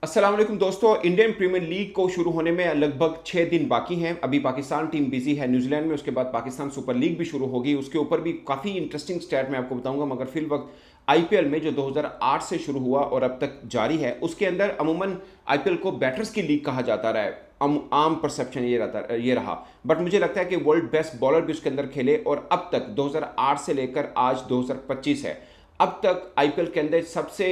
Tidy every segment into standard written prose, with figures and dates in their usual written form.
अस्सलाम वालेकुम दोस्तों। इंडियन प्रीमियर लीग को शुरू होने में लगभग 6 दिन बाकी हैं। अभी पाकिस्तान टीम बिजी है न्यूजीलैंड में, उसके बाद पाकिस्तान सुपर लीग भी शुरू होगी। उसके ऊपर भी काफ़ी इंटरेस्टिंग स्टैट मैं आपको बताऊंगा। मगर फिल वक्त आईपीएल में जो 2008 से शुरू हुआ और अब तक जारी है, उसके अंदर अमूमन आईपीएल को बैटर्स की लीग कहा जाता रहा है। आम परसेप्शन ये रहा। बट मुझे लगता है कि वर्ल्ड बेस्ट बॉलर भी उसके अंदर खेले और अब तक 2008 से लेकर आज 2025 है, अब तक आईपीएल के अंदर सबसे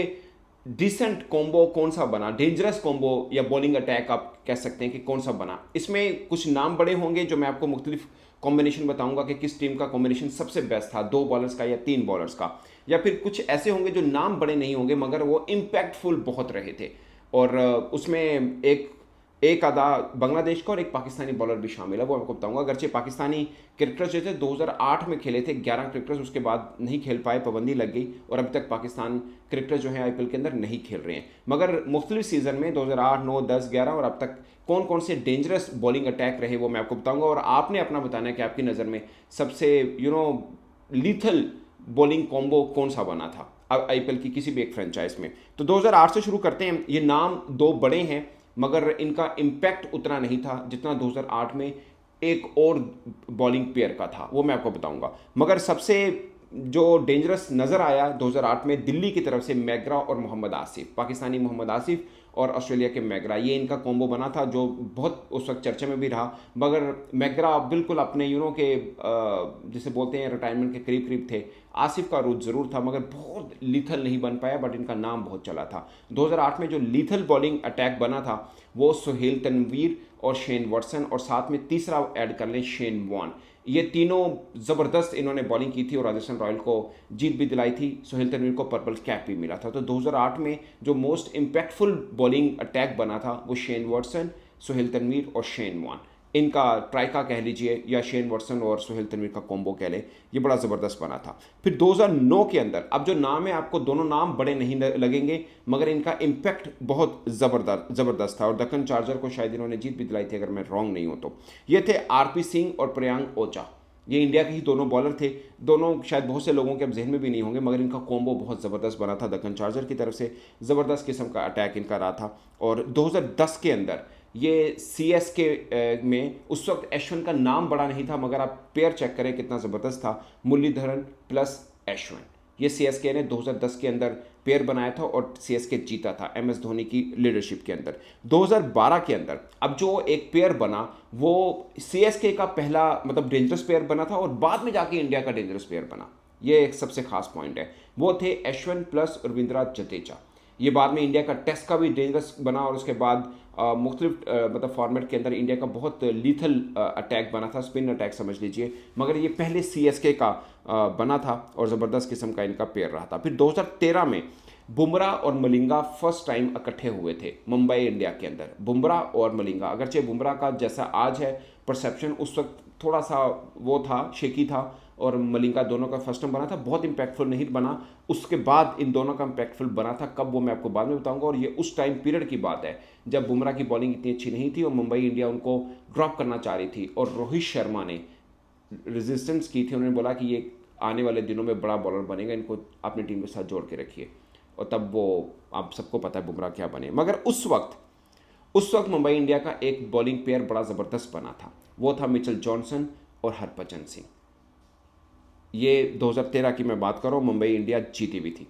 डिसेंट कॉम्बो कौन सा बना, डेंजरस कॉम्बो या बॉलिंग अटैक आप कह सकते हैं कि कौन सा बना। इसमें कुछ नाम बड़े होंगे जो मैं आपको मुख्तलिफ कॉम्बिनेशन बताऊंगा कि किस टीम का कॉम्बिनेशन सबसे बेस्ट था, 2 बॉलर्स का या 3 बॉलर्स का। या फिर कुछ ऐसे होंगे जो नाम बड़े नहीं होंगे मगर वो इम्पैक्टफुल बहुत रहे थे। और उसमें एक एक आधा बांग्लादेश का और एक पाकिस्तानी बॉलर भी शामिल है, वो आपको बताऊंगा। अगरचे पाकिस्तानी क्रिकेटर्स जो थे 2008 में खेले थे 11 क्रिकेटर्स, उसके बाद नहीं खेल पाए, पाबंदी लग गई और अभी तक पाकिस्तान क्रिकेटर्स जो हैं आईपीएल के अंदर नहीं खेल रहे हैं। मगर मुख्तलिफ सीजन में 2008, 9, 10, 11 और अब तक कौन कौन से डेंजरस बॉलिंग अटैक रहे वो मैं आपको बताऊंगा। और आपने अपना बताना है कि आपकी नज़र में सबसे लीथल बॉलिंग कॉम्बो कौन सा बना था आईपीएल की किसी भी एक फ्रेंचाइज में। तो 2008 से शुरू करते हैं। ये नाम दो बड़े हैं मगर इनका इम्पैक्ट उतना नहीं था जितना 2008 में एक और बॉलिंग पेयर का था, वो मैं आपको बताऊंगा। मगर सबसे जो डेंजरस नज़र आया 2008 में दिल्ली की तरफ से मैग्रा और मोहम्मद आसिफ, पाकिस्तानी मोहम्मद आसिफ और ऑस्ट्रेलिया के मैग्रा, ये इनका कॉम्बो बना था जो बहुत उस वक्त चर्चे में भी रहा। मगर मैग्रा बिल्कुल अपने के जिसे बोलते हैं रिटायरमेंट के करीब करीब थे। आसिफ का रूट ज़रूर था मगर बहुत लीथल नहीं बन पाया, बट इनका नाम बहुत चला था। 2008 में जो लीथल बॉलिंग अटैक बना था वो सुहेल तनवीर और शेन वॉटसन, और साथ में तीसरा ऐड कर लें शेन वॉन। ये तीनों ज़बरदस्त इन्होंने बॉलिंग की थी और राजस्थान रॉयल को जीत भी दिलाई थी। सुहेल तनवीर को पर्पल कैप भी मिला था। तो 2008 में जो मोस्ट इम्पैक्टफुल बॉलिंग अटैक बना था वो शेन वॉटसन, सुहेल तनवीर और शेन वॉन, इनका ट्राइका कह लीजिए या शेन वॉटसन और सुहेल तनवीर का कॉम्बो कह लें, ये बड़ा ज़बरदस्त बना था। फिर 2009 के अंदर, अब जो नाम है आपको दोनों नाम बड़े नहीं लगेंगे मगर इनका इम्पैक्ट बहुत ज़बरदस्त था और दक्कन चार्जर को शायद इन्होंने जीत भी दिलाई थी अगर मैं रॉन्ग नहीं हूँ तो। ये थे आरपी सिंह और प्रियांक ओचा। ये इंडिया के ही दोनों बॉलर थे। दोनों शायद बहुत से लोगों के अब जहन में भी नहीं होंगे मगर इनका कॉम्बो बहुत ज़बरदस्त बना था। दक्कन चार्जर की तरफ से ज़बरदस्त किस्म का अटैक इनका रहा था। और 2010 के अंदर ये सी एस के में उस वक्त एशवन का नाम बड़ा नहीं था मगर आप पेयर चेक करें कितना ज़बरदस्त था, मुरलीधरन प्लस एशवन। ये सी एस के ने 2010 के अंदर पेयर बनाया था और सी एस के जीता था एम एस धोनी की लीडरशिप के अंदर। 2012 के अंदर अब जो एक पेयर बना वो सी एस के का पहला मतलब डेंजरस पेयर बना था और बाद में जाके इंडिया का डेंजरस पेयर बना। ये एक सबसे खास पॉइंट है। वो थे एशवन प्लस रविंद्रा जडेजा। ये बाद में इंडिया का टेस्ट का भी डेंजरस बना और उसके बाद मुख्तलिफ मतलब फॉर्मेट के अंदर इंडिया का बहुत लीथल अटैक बना था, स्पिन अटैक समझ लीजिए। मगर ये पहले सी एस के का बना था और ज़बरदस्त किस्म का इनका पेयर रहा था। फिर 2013 में बुमराह और मलिंगा फर्स्ट टाइम इकट्ठे हुए थे मुंबई इंडिया के अंदर। बुमराह और मलिंगा, अगरचे बुमराह का जैसा आज है परसेप्शन उस वक्त थोड़ा सा वो था, शेकी था, और मलिंगा दोनों का फर्स्ट टाइम बना था, बहुत इंपैक्टफुल नहीं बना। उसके बाद इन दोनों का इंपैक्टफुल बना था, कब वो मैं आपको बाद में बताऊंगा। और ये उस टाइम पीरियड की बात है जब बुमराह की बॉलिंग इतनी अच्छी नहीं थी और मुंबई इंडिया उनको ड्रॉप करना चाह रही थी और रोहित शर्मा ने रेजिस्टेंस की थी। उन्होंने बोला कि ये आने वाले दिनों में बड़ा बॉलर बनेगा, इनको अपनी टीम के साथ जोड़ के रखिए। और तब वो आप सबको पता है बुमराह क्या बने। मगर उस वक्त मुंबई इंडिया का एक बॉलिंग पेयर बड़ा ज़बरदस्त बना था, वो था मिचेल जॉनसन और हरभजन सिंह। ये 2013 की मैं बात कर रहा हूँ, मुंबई इंडिया जीती भी थी।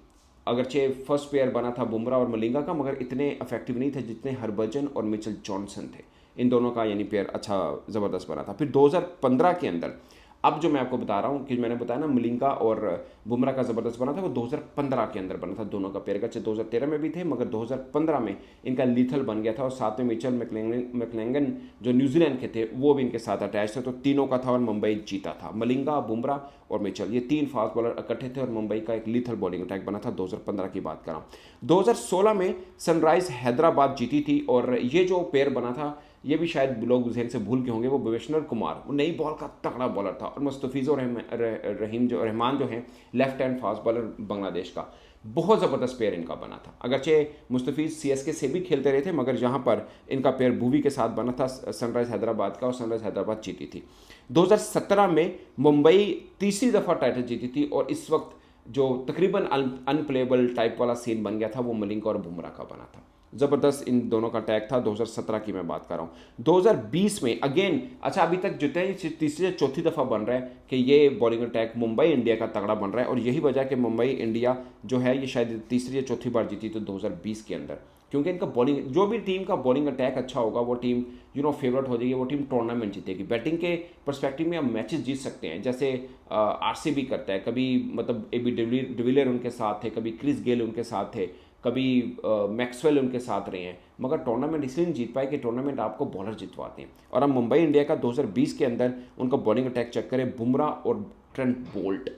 अगरचे फर्स्ट पेयर बना था बुमराह और मलिंगा का मगर इतने इफेक्टिव नहीं थे जितने हरभजन और मिचेल जॉनसन थे। इन दोनों का यानी पेयर अच्छा ज़बरदस्त बना था। फिर 2015 के अंदर अब जो मैं आपको बता रहा हूँ कि मैंने बताया ना मलिंगा और बुमराह का ज़बरदस्त बना था, वो 2015 के अंदर बना था दोनों का पेयर। का 2013 में भी थे मगर 2015 में इनका लीथल बन गया था। और साथ में मिचेल मैकलेंगन जो न्यूजीलैंड के थे वो भी इनके साथ अटैच थे। तो तीनों का था और मुंबई जीता था। मलिंगा, बुमराह और मिचेल, ये 3 फास्ट बॉलर इकट्ठे थे और मुंबई का एक लीथल बॉलिंग अटैक बना था। 2015 की बात कर रहा हूँ। 2016 में सनराइज हैदराबाद जीती थी और ये जो पेयर बना था ये भी शायद लोग जहन से भूल के होंगे, वो भुवनेश्वर कुमार, वो नई बॉल का तगड़ा बॉलर था, और मुस्तफिज़ुर रहमान जो हैं left hand fast bowler Bangladesh का, बहुत ज़बरदस्त पेयर इनका बना था। अगरचे मुस्तफिज़ सीएसके से भी खेलते रहे थे मगर यहाँ पर इनका पेयर भूवी के साथ बना था सनराइज हैदराबाद का, और सनराइज हैदराबाद जीती थी। 2017 में मुंबई तीसरी दफ़ा टाइटल जीती थी और इस वक्त जो तकरीबन अनप्लेबल टाइप वाला सीन बन गया था वो मलिंगा और बुमराह का बना था। ज़बरदस्त इन दोनों का अटैक था। 2017 की मैं बात कर रहा हूँ। 2020 में अगेन, अच्छा अभी तक जितने ही तीसरी या चौथी दफ़ा बन रहा है कि ये बॉलिंग अटैक मुंबई इंडिया का तगड़ा बन रहा है, और यही वजह कि मुंबई इंडिया जो है ये शायद तीसरी या चौथी बार जीती तो 2020 के अंदर, क्योंकि इनका बॉलिंग, जो भी टीम का बॉलिंग अटैक अच्छा होगा वो टीम फेवरेट हो जाएगी, वो टीम टूर्नामेंट जीतेगी। बैटिंग के पर्सपेक्टिव में आप मैचेस जीत सकते हैं, जैसे आरसीबी करता है, कभी मतलब एबी डिविलियर उनके साथ थे, कभी क्रिस गेल उनके साथ थे, कभी मैक्सवेल उनके साथ रहे हैं, मगर टूर्नामेंट इसलिए नहीं जीत पाए कि टूर्नामेंट आपको बॉलर जितवाते हैं। और हम मुंबई इंडिया का 2020 के अंदर उनका बॉलिंग अटैक चेक करें, बुमराह और ट्रेंट बोल्ट,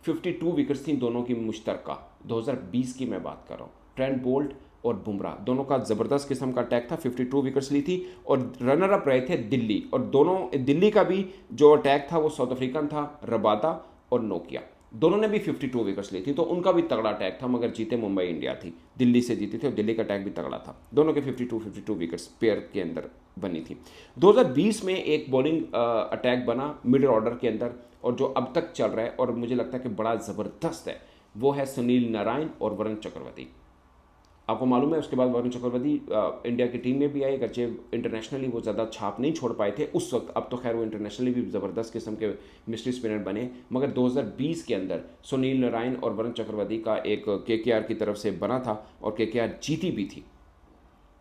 52 विकेट्स थी दोनों की मुश्तरका। 2020 की मैं बात कर रहा हूँ। ट्रेंट बोल्ट और बुमराह दोनों का ज़बरदस्त किस्म का अटैक था, 52 विकेट्स ली थी, और रनर अप रहे थे दिल्ली, और दोनों दिल्ली का भी जो अटैक था वो साउथ अफ्रीकन था, रबादा और नोकिया, दोनों ने भी 52 विकेट्स ली थी, तो उनका भी तगड़ा अटैक था, मगर जीते मुंबई इंडिया थी, दिल्ली से जीती थी, और दिल्ली का अटैक भी तगड़ा था। दोनों के 52 विकेट्स पेयर के अंदर बनी थी। 2020 में एक बॉलिंग अटैक बना मिडिल ऑर्डर के अंदर, और जो अब तक चल रहा है और मुझे लगता है कि बड़ा ज़बरदस्त है, वो है सुनील नारायण और वरुण चक्रवर्ती। आपको मालूम है उसके बाद वरुण चक्रवर्ती इंडिया की टीम में भी आए, अगरचे इंटरनेशनली वो ज़्यादा छाप नहीं छोड़ पाए थे उस वक्त, अब तो खैर वो इंटरनेशनली भी ज़बरदस्त किस्म के मिस्ट्री स्पिनर बने, मगर 2020 के अंदर सुनील नारायण और वरुण चक्रवर्ती का एक केकेआर की तरफ से बना था, और केकेआर जीती भी थी,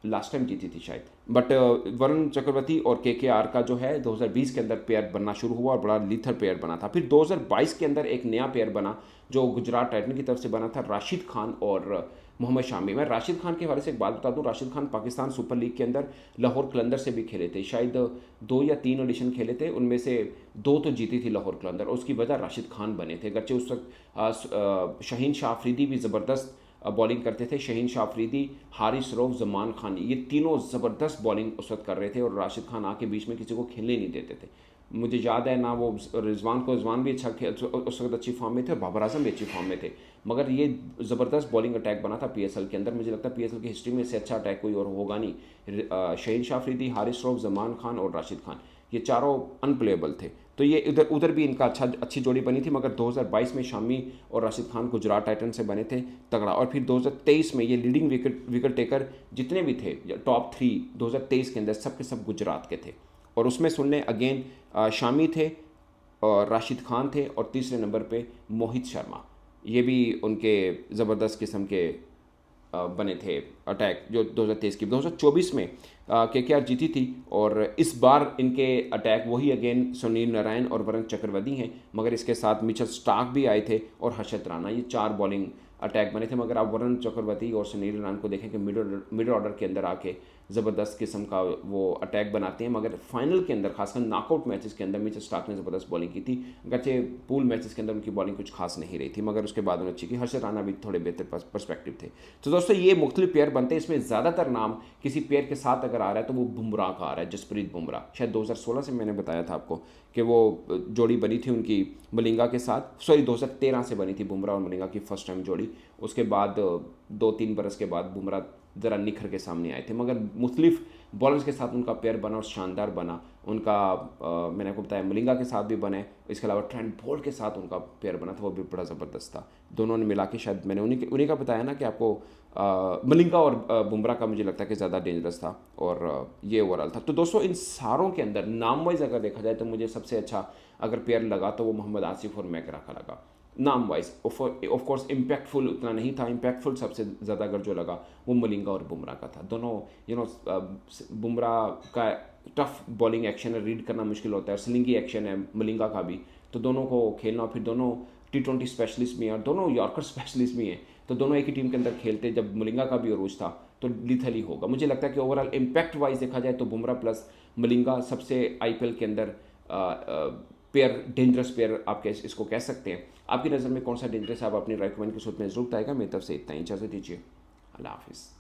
लास्ट टाइम जीती थी शायद, बट वरुण चक्रवर्ती और केकेआर का जो है 2020 के अंदर पेयर बनना शुरू हुआ और बड़ा लीथर पेयर बना था। फिर 2022 के अंदर एक नया पेयर बना जो गुजरात टाइटन की तरफ से बना था, राशिद खान और मोहम्मद शामी। मैं राशिद खान के हवाले से एक बात बता दूं, राशिद खान पाकिस्तान सुपर लीग के अंदर लाहौर कलंदर से भी खेले थे, शायद 2 या 3 ऑडिशन खेले थे, उनमें से 2 तो जीती थी लाहौर कलंदर, और उसकी वजह राशिद खान बने थे। अगरचे उस वक्त शहीन शाह अफरीदी भी ज़बरदस्त बॉलिंग करते थे, शहीन शाह अफरीदी, हारिस रऊफ, जमान खान, ये तीनों ज़बरदस्त बॉलिंग उस वक्त कर रहे थे, और राशिद खान आके बीच में किसी को खेलने नहीं देते थे। मुझे याद है ना, वो रिजवान भी अच्छा खेल उस वक्त अच्छी फॉर्म में थे, और बाबर आजम भी अच्छी फॉर्म में थे, मगर ये ज़बरदस्त बॉलिंग अटैक बना था पीएसएल के अंदर। मुझे लगता है पीएसएल की हिस्ट्री में इससे अच्छा अटैक कोई और होगा नहीं। शहीन शाह अफरीदी, हारिस रऊफ, जमान खान और राशिद खान, ये चारों अनप्लेएबल थे, तो ये उधर भी इनका अच्छी जोड़ी बनी थी, मगर 2022 में शामी और राशिद खान गुजरात टाइटन से बने थे तगड़ा। और फिर 2023 में ये लीडिंग विकेट टेकर जितने भी थे टॉप 3 2023 के अंदर सब के सब गुजरात के थे, और उसमें सुन लें अगेन शामी थे और राशिद खान थे, और तीसरे नंबर पे मोहित शर्मा, ये भी उनके ज़बरदस्त किस्म के बने थे अटैक जो 2023 की। 2024 में केकेआर जीती थी, और इस बार इनके अटैक वही अगेन सुनील नारायण और वरुण चक्रवर्ती हैं, मगर इसके साथ मिचेल स्टार्क भी आए थे और हर्षद राणा, ये 4 बॉलिंग अटैक बने थे। मगर आप वरुण चक्रवर्ती और सुनील नारायण को देखें कि मिडिल ऑर्डर के अंदर आके ज़बरदस्त किस्म का वो अटैक बनाते हैं, मगर फाइनल के अंदर खासकर नॉकआउट मैचेस के अंदर मिचेल स्टार्क ने ज़बरदस्त बॉलिंग की थी, अगरचे पूल मैचेस के अंदर उनकी बॉलिंग कुछ खास नहीं रही थी, मगर उसके बाद उन्होंने अच्छी की। हर्षद राणा भी थोड़े बेहतर पर्सपेक्टिव थे। तो दोस्तों ये मुख्तलिफ पेयर बनते हैं, इसमें ज़्यादातर नाम किसी पेयर के साथ अगर आ रहा है तो वो बुमराह का आ रहा है, जसप्रीत बुमराह। शायद 2016 से मैंने बताया था आपको कि वो जोड़ी बनी थी उनकी मलिंगा के साथ, सॉरी 2013 से बनी थी बुमराह और मलिंगा की फर्स्ट टाइम जोड़ी। उसके बाद 2-3 बरस के बाद बुमराह ज़रा निखर के सामने आए थे, मगर मुख्तलिफ बॉलर्स के साथ उनका पेयर बना और शानदार बना। उनका मैंने आपको बताया मलिंगा के साथ भी बने, इसके अलावा ट्रेंट बोल्ट के साथ उनका पेयर बना था, वो भी बड़ा ज़बरदस्त था। दोनों ने मिला के शायद मैंने उन्हीं का बताया ना कि आपको मलिंगा और बुमराह का मुझे लगता है कि ज़्यादा डेंजरस था, और ये ओवरऑल था। तो दोस्तों इन सारों के अंदर नाम वाइज अगर देखा जाए तो मुझे सबसे अच्छा अगर पेयर लगा तो वो मोहम्मद आसिफ और मैकरा का लगा, नाम वाइज। ऑफ कोर्स इम्पैक्टफुल उतना नहीं था, इम्पैक्टफुल सबसे ज़्यादा अगर जो लगा वो मलिंगा और बुमराह का था। दोनों बुमराह का टफ बॉलिंग एक्शन है, रीड करना मुश्किल होता है, स्लिंगी एक्शन है मलिंगा का भी, तो दोनों को खेलना, फिर दोनों T20 स्पेशलिस्ट भी हैं और दोनों यॉर्कर स्पेशलिस्ट भी हैं, तो दोनों एक ही टीम के अंदर खेलते। जब मलिंगा का भी अरूज था तो लिथल ही होगा। मुझे लगता है कि ओवरऑल इम्पैक्ट वाइज देखा जाए तो बुमराह प्लस मलिंगा सबसे IPL के अंदर पेयर, डेंजरस पेयर आप इसको कह सकते हैं। आपकी नज़र में कौन सा डेंजरस है, आप अपनी राय कमेंट के सूत्र में जरूर बताएगा। मेरी तरफ से इतना ही, इजाज़त दीजिए, अल्लाह हाफिज़।